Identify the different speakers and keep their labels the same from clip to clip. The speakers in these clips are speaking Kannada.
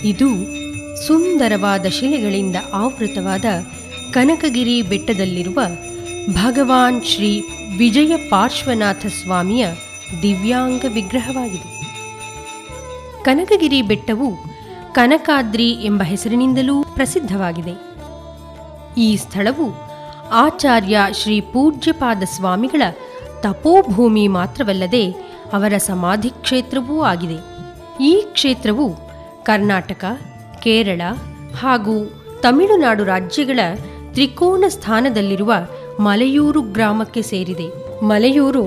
Speaker 1: ಇದು ಸುಂದರವಾದ ಶಿಲೆಗಳಿಂದ ಆವೃತವಾದ ಕನಕಗಿರಿ ಬೆಟ್ಟದಲ್ಲಿರುವ ಭಗವಾನ್ ಶ್ರೀ ವಿಜಯ ಪಾರ್ಶ್ವನಾಥ ಸ್ವಾಮಿಯ ದಿವ್ಯಾಂಗ ವಿಗ್ರಹವಾಗಿದೆ. ಕನಕಗಿರಿ ಬೆಟ್ಟವು ಕನಕಾದ್ರಿ ಎಂಬ ಹೆಸರಿನಿಂದಲೂ ಪ್ರಸಿದ್ಧವಾಗಿದೆ. ಈ ಸ್ಥಳವು ಆಚಾರ್ಯ ಶ್ರೀ ಪೂಜ್ಯಪಾದ ಸ್ವಾಮಿಗಳ ತಪೋಭೂಮಿ ಮಾತ್ರವಲ್ಲದೆ ಅವರ ಸಮಾಧಿ ಕ್ಷೇತ್ರವೂ ಆಗಿದೆ. ಈ ಕ್ಷೇತ್ರವು ಕರ್ನಾಟಕ, ಕೇರಳ ಹಾಗೂ ತಮಿಳುನಾಡು ರಾಜ್ಯಗಳ ತ್ರಿಕೋನ ಸ್ಥಾನದಲ್ಲಿರುವ ಮಲೆಯೂರು ಗ್ರಾಮಕ್ಕೆ ಸೇರಿದೆ. ಮಲೆಯೂರು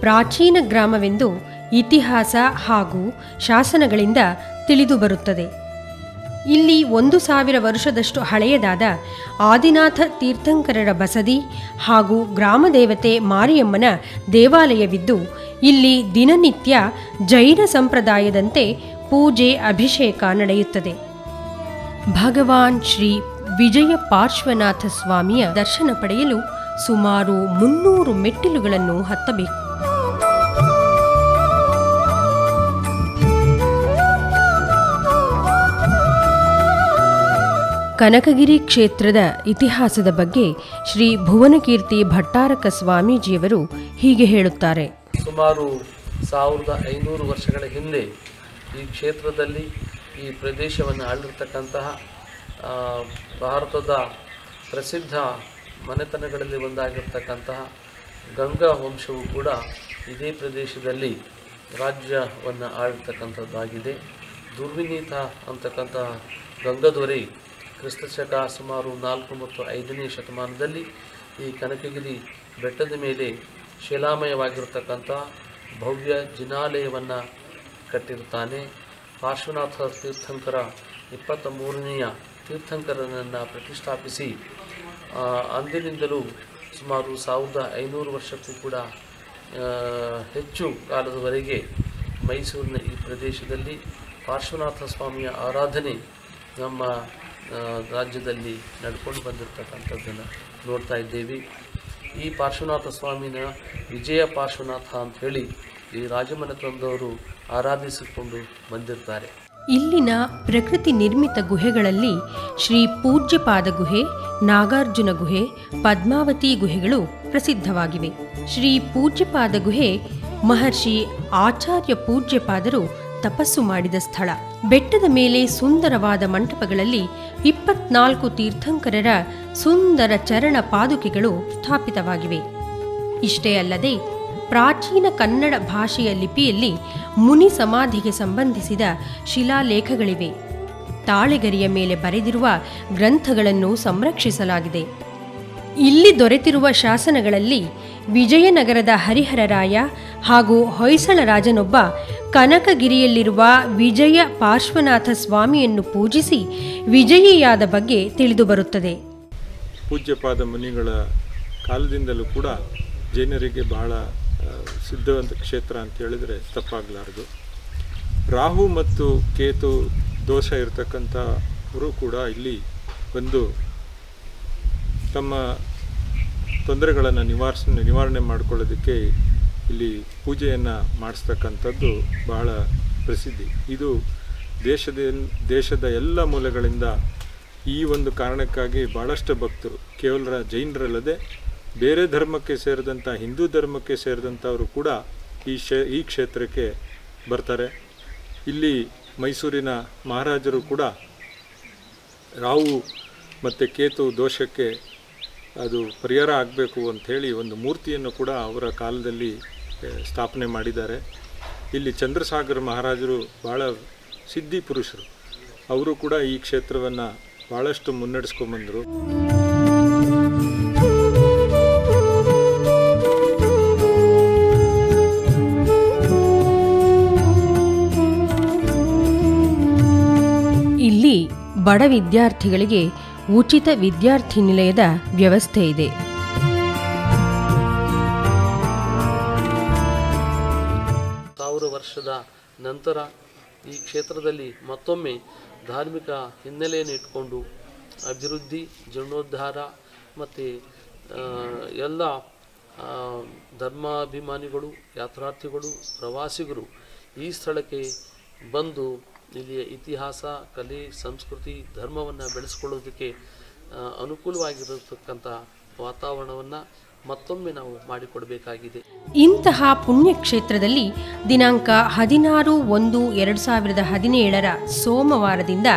Speaker 1: ಪ್ರಾಚೀನ ಗ್ರಾಮವೆಂದು ಇತಿಹಾಸ ಹಾಗೂ ಶಾಸನಗಳಿಂದ ತಿಳಿದುಬರುತ್ತದೆ. ಇಲ್ಲಿ 1000 ವರ್ಷದಷ್ಟು ಹಳೆಯದಾದ ಆದಿನಾಥ ತೀರ್ಥಂಕರರ ಬಸದಿ ಹಾಗೂ ಗ್ರಾಮದೇವತೆ ಮಾರಿಯಮ್ಮನ ದೇವಾಲಯವಿದ್ದು, ಇಲ್ಲಿ ದಿನನಿತ್ಯ ಜೈನ ಸಂಪ್ರದಾಯದಂತೆ ಪೂಜೆ ಅಭಿಷೇಕ ನಡೆಯುತ್ತದೆ. ಭಗವಾನ್ ಶ್ರೀ ವಿಜಯ ಪಾರ್ಶ್ವನಾಥ ಸ್ವಾಮಿಯ ದರ್ಶನ ಪಡೆಯಲು ಸುಮಾರು 300 ಮೆಟ್ಟಿಲುಗಳನ್ನು ಹತ್ತಬೇಕು. ಕನಕಗಿರಿ ಕ್ಷೇತ್ರದ ಇತಿಹಾಸದ ಬಗ್ಗೆ ಶ್ರೀ ಭುವನಕೀರ್ತಿ ಭಟ್ಟಾರಕ ಸ್ವಾಮೀಜಿಯವರು ಹೀಗೆ ಹೇಳುತ್ತಾರೆ.
Speaker 2: ಸುಮಾರು 1500 ವರ್ಷಗಳ ಹಿಂದೆ ಈ ಕ್ಷೇತ್ರದಲ್ಲಿ ಈ ಪ್ರದೇಶವನ್ನು ಆಳಿರ್ತಕ್ಕಂತಹ ಭಾರತದ ಪ್ರಸಿದ್ಧ ಮನೆತನಗಳಲ್ಲಿ ಒಂದಾಗಿರ್ತಕ್ಕಂತಹ ಗಂಗಾ ವಂಶವು ಕೂಡ ಇದೇ ಪ್ರದೇಶದಲ್ಲಿ ರಾಜ್ಯವನ್ನು ಆಳಿರ್ತಕ್ಕಂಥದ್ದಾಗಿದೆ. ದುರ್ವಿನೀತ ಅಂತಕ್ಕಂತಹ ಗಂಗದೊರೆ ಕ್ರಿಸ್ತಶಕ ಸುಮಾರು 4 ಮತ್ತು 5ನೇ ಶತಮಾನದಲ್ಲಿ ಈ ಕನಕಗಿರಿ ಬೆಟ್ಟದ ಮೇಲೆ ಶಿಲಾಮಯವಾಗಿರ್ತಕ್ಕಂಥ ಭವ್ಯ ಜಿನಾಲಯವನ್ನು ಕಟ್ಟಿರುತ್ತಾನೆ. ಪಾರ್ಶ್ವನಾಥ ತೀರ್ಥಂಕರ 23ನೇಯ ತೀರ್ಥಂಕರನನ್ನು ಪ್ರತಿಷ್ಠಾಪಿಸಿ ಅಂದಿನಿಂದಲೂ ಸುಮಾರು 1500 ವರ್ಷಕ್ಕೂ ಕೂಡ ಹೆಚ್ಚು ಕಾಲದವರೆಗೆ ಮೈಸೂರಿನ ಈ ಪ್ರದೇಶದಲ್ಲಿ ಪಾರ್ಶ್ವನಾಥ ಸ್ವಾಮಿಯ ಆರಾಧನೆ ನಮ್ಮ ರಾಜ್ಯದಲ್ಲಿ ನಡ್ಕೊಂಡು ಬಂದಿರತಕ್ಕಂಥದ್ದನ್ನು ನೋಡ್ತಾ ಇದ್ದೇವೆ. ಈ ಪಾರ್ಶ್ವನಾಥ ಸ್ವಾಮಿನ ವಿಜಯ ಪಾರ್ಶ್ವನಾಥ ಅಂಥೇಳಿ ಈ ರಾಜಮನೆತನದವರು ಆರಾಧಿಸಿಕೊಂಡು ಬಂದಿರ್ತಾರೆ.
Speaker 1: ಇಲ್ಲಿನ ಪ್ರಕೃತಿ ನಿರ್ಮಿತ ಗುಹೆಗಳಲ್ಲಿ ಶ್ರೀ ಪೂಜ್ಯಪಾದ ಗುಹೆ, ನಾಗಾರ್ಜುನ ಗುಹೆ, ಪದ್ಮಾವತಿ ಗುಹೆಗಳು ಪ್ರಸಿದ್ಧವಾಗಿವೆ. ಶ್ರೀ ಪೂಜ್ಯಪಾದ ಗುಹೆ ಮಹರ್ಷಿ ಆಚಾರ್ಯ ಪೂಜ್ಯಪಾದರು ತಪಸ್ಸು ಮಾಡಿದ ಸ್ಥಳ. ಬೆಟ್ಟದ ಮೇಲೆ ಸುಂದರವಾದ ಮಂಟಪಗಳಲ್ಲಿ 24 ತೀರ್ಥಂಕರರ ಸುಂದರ ಚರಣ ಪಾದುಕೆಗಳು ಸ್ಥಾಪಿತವಾಗಿವೆ. ಇಷ್ಟೇ ಅಲ್ಲದೆ ಪ್ರಾಚೀನ ಕನ್ನಡ ಭಾಷೆಯ ಲಿಪಿಯಲ್ಲಿ ಮುನಿ ಸಮಾಧಿಗೆ ಸಂಬಂಧಿಸಿದ ಶಿಲಾಲೇಖಗಳಿವೆ. ತಾಳೆಗರಿಯ ಮೇಲೆ ಬರೆದಿರುವ ಗ್ರಂಥಗಳನ್ನು ಸಂರಕ್ಷಿಸಲಾಗಿದೆ. ಇಲ್ಲಿ ದೊರೆತಿರುವ ಶಾಸನಗಳಲ್ಲಿ ವಿಜಯನಗರದ ಹರಿಹರರಾಯ ಹಾಗೂ ಹೊಯ್ಸಳ ರಾಜನೊಬ್ಬ ಕನಕಗಿರಿಯಲ್ಲಿರುವ ವಿಜಯ ಪಾರ್ಶ್ವನಾಥ ಸ್ವಾಮಿಯನ್ನು ಪೂಜಿಸಿ ವಿಜಯಿಯಾದ ಬಗ್ಗೆ ತಿಳಿದುಬರುತ್ತದೆ.
Speaker 3: ಪೂಜ್ಯಪಾದ ಮುನಿಗಳ ಕಾಲದಿಂದಲೂ ಕೂಡ ಜೈನರಿಗೆ ಬಹಳ ಸಿದ್ಧವಂತ ಕ್ಷೇತ್ರ ಅಂತ ಹೇಳಿದರೆ ತಪ್ಪಾಗಲಾರದು. ರಾಹು ಮತ್ತು ಕೇತು ದೋಷ ಇರತಕ್ಕಂಥವರು ಕೂಡ ಇಲ್ಲಿ ಬಂದು ತಮ್ಮ ತೊಂದರೆಗಳನ್ನು ನಿವಾರಣೆ ಮಾಡಿಕೊಳ್ಳೋದಕ್ಕೆ ಇಲ್ಲಿ ಪೂಜೆಯನ್ನು ಮಾಡಿಸ್ತಕ್ಕಂಥದ್ದು ಬಹಳ ಪ್ರಸಿದ್ಧಿ. ಇದು ದೇಶದ ಎಲ್ಲ ಮೂಲೆಗಳಿಂದ ಈ ಒಂದು ಕಾರಣಕ್ಕಾಗಿ ಭಾಳಷ್ಟು ಭಕ್ತರು, ಕೇವಲ ಜೈನರಲ್ಲದೆ ಬೇರೆ ಧರ್ಮಕ್ಕೆ ಸೇರಿದಂಥ ಹಿಂದೂ ಧರ್ಮಕ್ಕೆ ಸೇರಿದಂಥವರು ಕೂಡ ಈ ಕ್ಷೇತ್ರಕ್ಕೆ ಬರ್ತಾರೆ. ಇಲ್ಲಿ ಮೈಸೂರಿನ ಮಹಾರಾಜರು ಕೂಡ ರಾಹು ಮತ್ತು ಕೇತು ದೋಷಕ್ಕೆ ಅದು ಪರಿಹಾರ ಆಗಬೇಕು ಅಂಥೇಳಿ ಒಂದು ಮೂರ್ತಿಯನ್ನು ಕೂಡ ಅವರ ಕಾಲದಲ್ಲಿ ಸ್ಥಾಪನೆ ಮಾಡಿದ್ದಾರೆ. ಇಲ್ಲಿ ಚಂದ್ರಸಾಗರ ಮಹಾರಾಜರು ಭಾಳ ಸಿದ್ಧಿ ಪುರುಷರು, ಅವರು ಕೂಡ ಈ ಕ್ಷೇತ್ರವನ್ನು ಭಾಳಷ್ಟು ಮುನ್ನಡೆಸ್ಕೊಂಡ್ಬಂದರು.
Speaker 1: ಇಲ್ಲಿ ಬಡ ವಿದ್ಯಾರ್ಥಿಗಳಿಗೆ ಉಚಿತ ವಿದ್ಯಾರ್ಥಿ ನಿಲಯದ ವ್ಯವಸ್ಥೆ ಇದೆ.
Speaker 2: ವರ್ಷದ ನಂತರ ಈ ಕ್ಷೇತ್ರದಲ್ಲಿ ಮತ್ತೊಮ್ಮೆ ಧಾರ್ಮಿಕ ಹಿನ್ನೆಲೆಯನ್ನು ಇಟ್ಕೊಂಡು ಅಭಿವೃದ್ಧಿ, ಜೀರ್ಣೋದ್ಧಾರ ಮತ್ತು ಎಲ್ಲ ಧರ್ಮಾಭಿಮಾನಿಗಳು, ಯಾತ್ರಾರ್ಥಿಗಳು, ಪ್ರವಾಸಿಗರು ಈ ಸ್ಥಳಕ್ಕೆ ಬಂದು ಇಲ್ಲಿಯ ಇತಿಹಾಸ, ಕಲೆ, ಸಂಸ್ಕೃತಿ, ಧರ್ಮವನ್ನು ಬೆಳೆಸ್ಕೊಳ್ಳೋದಕ್ಕೆ ಅನುಕೂಲವಾಗಿರತಕ್ಕಂಥ ವಾತಾವರಣವನ್ನು ಮತ್ತೊಮ್ಮೆ ನಾವು ಮಾಡಿಕೊಡಬೇಕಾಗಿದೆ.
Speaker 1: ಇಂತಹ ಪುಣ್ಯಕ್ಷೇತ್ರದಲ್ಲಿ ದಿನಾಂಕ 16/1/2017 ಸೋಮವಾರದಿಂದ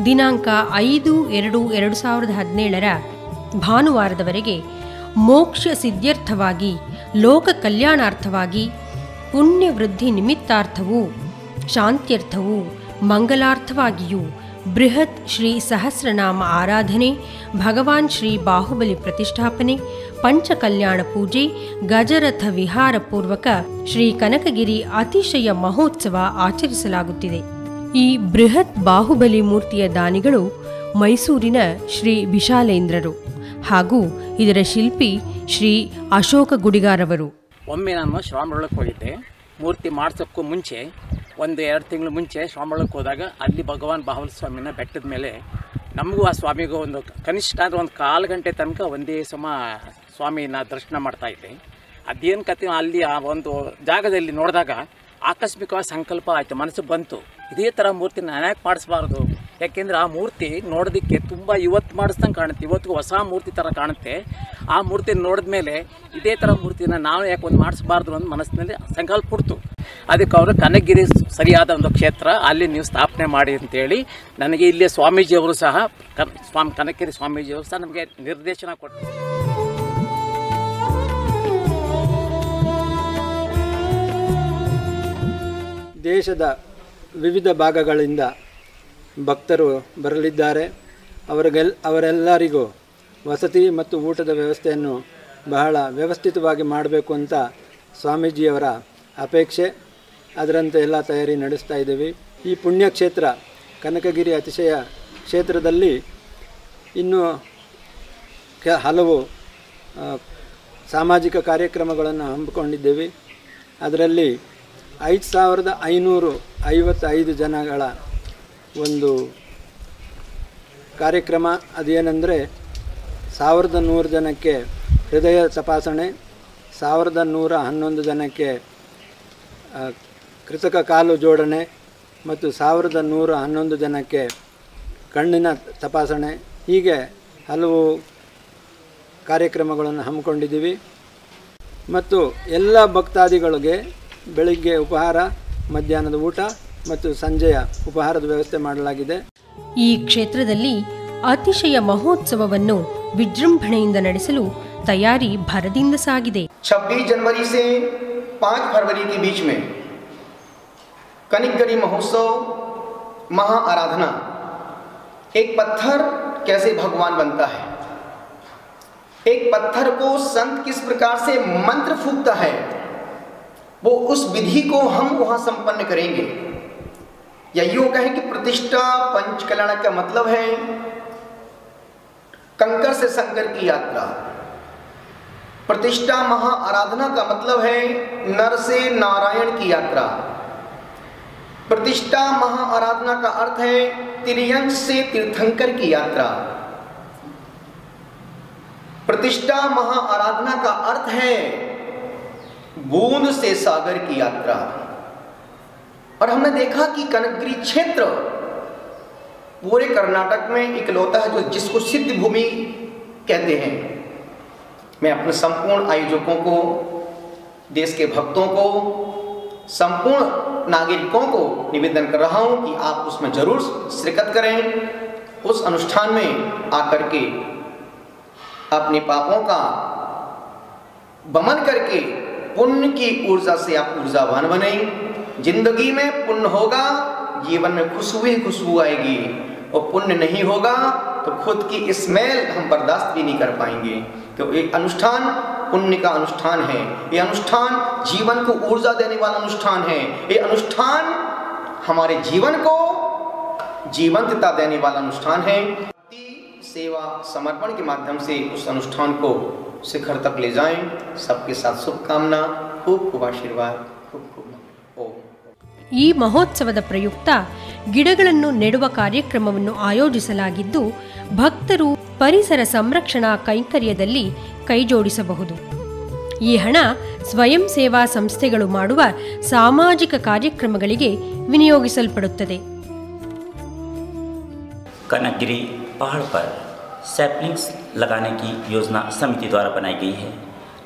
Speaker 1: ದಿನಾಂಕ 5/2/2017 ಭಾನುವಾರದವರೆಗೆ ಮೋಕ್ಷ ಸಿದ್ಧ್ಯರ್ಥವಾಗಿ, ಲೋಕ ಕಲ್ಯಾಣಾರ್ಥವಾಗಿ, ಪುಣ್ಯವೃದ್ಧಿ ನಿಮಿತ್ತಾರ್ಥವೂ, ಶಾಂತ್ಯರ್ಥವೂ, ಮಂಗಲಾರ್ಥವಾಗಿಯೂ ಬೃಹತ್ ಶ್ರೀ ಸಹಸ್ರನಾಮ ಆರಾಧನೆ, ಭಗವಾನ್ ಶ್ರೀ ಬಾಹುಬಲಿ ಪ್ರತಿಷ್ಠಾಪನೆ, ಪಂಚಕಲ್ಯಾಣ ಪೂಜೆ, ಗಜರಥ ವಿಹಾರ ಪೂರ್ವಕ ಶ್ರೀ ಕನಕಗಿರಿ ಅತಿಶಯ ಮಹೋತ್ಸವ ಆಚರಿಸಲಾಗುತ್ತಿದೆ. ಈ ಬೃಹತ್ ಬಾಹುಬಲಿ ಮೂರ್ತಿಯ ದಾನಿಗಳು ಮೈಸೂರಿನ ಶ್ರೀ ವಿಶಾಲೇಂದ್ರರು ಹಾಗೂ ಇದರ ಶಿಲ್ಪಿ ಶ್ರೀ ಅಶೋಕ ಗುಡಿಗಾರವರು.
Speaker 4: ಒಮ್ಮೆ ನಾನು ಶ್ರಾವಣಬೆಳಗೊಳಕ್ಕೆ ಹೋಗಿದ್ದೆ. ಮೂರ್ತಿ ಮಾಡಿಸೋಕ್ಕೂ ಮುಂಚೆ 1-2 ತಿಂಗಳು ಮುಂಚೆ ಶ್ರಾವಣಬೆಳಗೊಳಕ್ಕೆ ಹೋದಾಗ ಅಲ್ಲಿ ಭಗವಾನ್ ಬಾಹುಬಲಿ ಸ್ವಾಮಿನ ಬೆಟ್ಟದ ಮೇಲೆ ನಮಗೂ ಆ ಸ್ವಾಮಿಗೂ ಒಂದು ಕನಿಷ್ಠ ಅಂದರೆ 1/4 ಗಂಟೆ ತನಕ ಒಂದೇ ಸಮ ಸ್ವಾಮಿನ ದರ್ಶನ ಮಾಡ್ತಾಯಿದ್ದೆ. ಅದೇನು ಕತೆ ಅಲ್ಲಿ ಆ ಒಂದು ಜಾಗದಲ್ಲಿ ನೋಡಿದಾಗ ಆಕಸ್ಮಿಕವಾಗಿ ಸಂಕಲ್ಪ ಆಯಿತು, ಮನಸ್ಸು ಬಂತು, ಇದೇ ಥರ ಮೂರ್ತಿ ನಾನು ಯಾಕೆ ಮಾಡಿಸ್ಬಾರ್ದು. ಯಾಕೆಂದರೆ ಆ ಮೂರ್ತಿ ನೋಡೋದಕ್ಕೆ ತುಂಬ ಇವತ್ತು ಮಾಡಿಸ್ದಂಗೆ ಕಾಣುತ್ತೆ, ಇವತ್ತಿಗೂ ಹೊಸ ಮೂರ್ತಿ ಥರ ಕಾಣುತ್ತೆ. ಆ ಮೂರ್ತಿ ನೋಡಿದ ಮೇಲೆ ಇದೇ ಥರ ಮೂರ್ತಿನ ನಾವು ಯಾಕೆ ಒಂದು ಮಾಡಿಸ್ಬಾರ್ದು ಅಂತ ಮನಸ್ಸಿನಲ್ಲಿ ಸಂಕಲ್ಪ ಹುಡ್ತು. ಅದಕ್ಕೆ ಅವರು ಕನಕಗಿರಿ ಸರಿಯಾದ ಒಂದು ಕ್ಷೇತ್ರ, ಅಲ್ಲಿ ನೀವು ಸ್ಥಾಪನೆ ಮಾಡಿ ಅಂತೇಳಿ ನನಗೆ ಇಲ್ಲಿಯ ಸ್ವಾಮೀಜಿಯವರು ಸಹ ಕನಕಗಿರಿ ಸ್ವಾಮೀಜಿಯವರು ಸಹ ನಮಗೆ ನಿರ್ದೇಶನ ಕೊಟ್ಟರು.
Speaker 5: ದೇಶದ ವಿವಿಧ ಭಾಗಗಳಿಂದ ಭಕ್ತರು ಬರಲಿದ್ದಾರೆ. ಅವರೆಲ್ಲರಿಗೂ ವಸತಿ ಮತ್ತು ಊಟದ ವ್ಯವಸ್ಥೆಯನ್ನು ಬಹಳ ವ್ಯವಸ್ಥಿತವಾಗಿ ಮಾಡಬೇಕು ಅಂತ ಸ್ವಾಮೀಜಿಯವರ ಅಪೇಕ್ಷೆ. ಅದರಂತೆ ಎಲ್ಲ ತಯಾರಿ ನಡೆಸ್ತಾ ಇದ್ದೀವಿ. ಈ ಪುಣ್ಯಕ್ಷೇತ್ರ ಕನಕಗಿರಿ ಅತಿಶಯ ಕ್ಷೇತ್ರದಲ್ಲಿ ಇನ್ನೂ ಹಲವು ಸಾಮಾಜಿಕ ಕಾರ್ಯಕ್ರಮಗಳನ್ನು ಹಮ್ಮಿಕೊಂಡಿದ್ದೇವೆ. ಅದರಲ್ಲಿ 5555 ಜನಗಳ ಒಂದು ಕಾರ್ಯಕ್ರಮ. ಅದೇನೆಂದರೆ 1100 ಜನಕ್ಕೆ ಹೃದಯ ತಪಾಸಣೆ, 1111 ಜನಕ್ಕೆ ಕೃತಕ ಕಾಲು ಜೋಡಣೆ ಮತ್ತು 1111 ಜನಕ್ಕೆ ಕಣ್ಣಿನ ತಪಾಸಣೆ. ಹೀಗೆ ಹಲವು ಕಾರ್ಯಕ್ರಮಗಳನ್ನು ಹಮ್ಮಿಕೊಂಡಿದ್ದೀವಿ. ಮತ್ತು ಎಲ್ಲ ಭಕ್ತಾದಿಗಳಿಗೆ ಬೆಳಿಗ್ಗೆ ಉಪಹಾರ, ಮಧ್ಯಾಹ್ನದ ಊಟ ಮತ್ತು ಸಂಜೆಯ ಉಪಹಾರದ ವ್ಯವಸ್ಥೆ ಮಾಡಲಾಗಿದೆ.
Speaker 1: ಈ ಕ್ಷೇತ್ರದಲ್ಲಿ ಅತಿಶಯ ಮಹೋತ್ಸವವನ್ನು ವಿಜೃಂಭಣೆಯಿಂದ ನಡೆಸಲು तैयारी भरदिंद सागिदे।
Speaker 6: 26 जनवरी से 5 फरवरी के बीच में कनकगिरी महोत्सव महा आराधना। एक पत्थर कैसे भगवान बनता है, एक पत्थर को संत किस प्रकार से मंत्र फूंकता है, वो उस विधि को हम वहां संपन्न करेंगे। या यूं कहें कि प्रतिष्ठा पंचकल्याण का मतलब है कंकर से शंकर की यात्रा। प्रतिष्ठा महा आराधना का मतलब है नर से नारायण की यात्रा। प्रतिष्ठा महा आराधना का अर्थ है त्रियंश से तीर्थंकर की यात्रा। प्रतिष्ठा महा आराधना का अर्थ है बूंद से सागर की यात्रा। और हमने देखा कि कनकगिरी क्षेत्र पूरे कर्नाटक में इकलौता है जो जिसको सिद्ध भूमि कहते हैं। मैं अपने संपूर्ण आयोजकों को, देश के भक्तों को, संपूर्ण नागरिकों को निवेदन कर रहा हूं कि आप उसमें जरूर शिरकत करें। उस अनुष्ठान में आकर के अपने पापों का दमन करके पुण्य की ऊर्जा से आप ऊर्जावान बने। जिंदगी में पुण्य होगा, जीवन में खुशबू आएगी, और पुण्य नहीं होगा तो खुद की स्मेल हम बर्दाश्त भी नहीं कर पाएंगे। तो ये अनुष्ठान पुण्य का अनुष्ठान है, ये अनुष्ठान जीवन को ऊर्जा देने वाला अनुष्ठान है, ये अनुष्ठान हमारे जीवन को जीवंतता देने वाला अनुष्ठान है। सेवा समर्पण के माध्यम से उस अनुष्ठान को शिखर तक ले जाएं। सबके साथ शुभकामना, खूब खूब आशीर्वाद, खूब खूब ओम।
Speaker 1: ಈ ಮಹೋತ್ಸವದ ಪ್ರಯುಕ್ತ ಗಿಡಗಳನ್ನು ನೆಡುವ ಕಾರ್ಯಕ್ರಮವನ್ನು ಆಯೋಜಿಸಲಾಗಿದ್ದು ಭಕ್ತರು ಪರಿಸರ ಸಂರಕ್ಷಣಾ ಕೈಂಕರ್ಯದಲ್ಲಿ ಕೈಜೋಡಿಸಬಹುದು. ಈ ಹಣ ಸ್ವಯಂ ಸೇವಾ ಸಂಸ್ಥೆಗಳು ಮಾಡುವ ಸಾಮಾಜಿಕ ಕಾರ್ಯಕ್ರಮಗಳಿಗೆ ವಿನಿಯೋಗಿಸಲ್ಪಡುತ್ತದೆ.
Speaker 7: कनकगिरी पहाड़ पर सैपलिंग्स लगाने की योजना समिति द्वारा बनाई गई है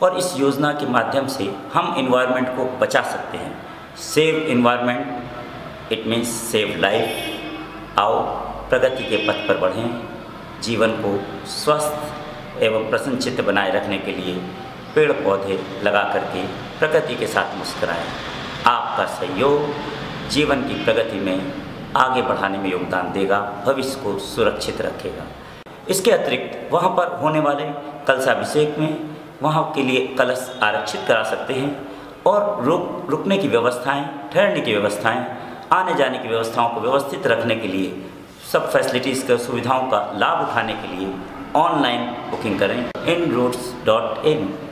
Speaker 7: और इस योजना के माध्यम से हम इन्वायरमेंट को बचा सकते हैं। Save environment it means save life. आओ प्रगति के पथ पर बढ़ें, जीवन को स्वस्थ एवं प्रसन्नचित्त बनाए रखने के लिए पेड़ पौधे लगा करके प्रकृति के साथ मुस्कुराएं। आपका सहयोग जीवन की प्रगति में आगे बढ़ाने में योगदान देगा, भविष्य को सुरक्षित रखेगा। इसके अतिरिक्त वहाँ पर होने वाले कलशाभिषेक में वहाँ के लिए कलश आरक्षित करा सकते हैं और रुकने की व्यवस्थाएं, ठहरने की व्यवस्थाएं, आने जाने की व्यवस्थाओं को व्यवस्थित रखने के लिए, सब फैसिलिटीज़ के सुविधाओं का लाभ उठाने के लिए ऑनलाइन बुकिंग करें inroads.in।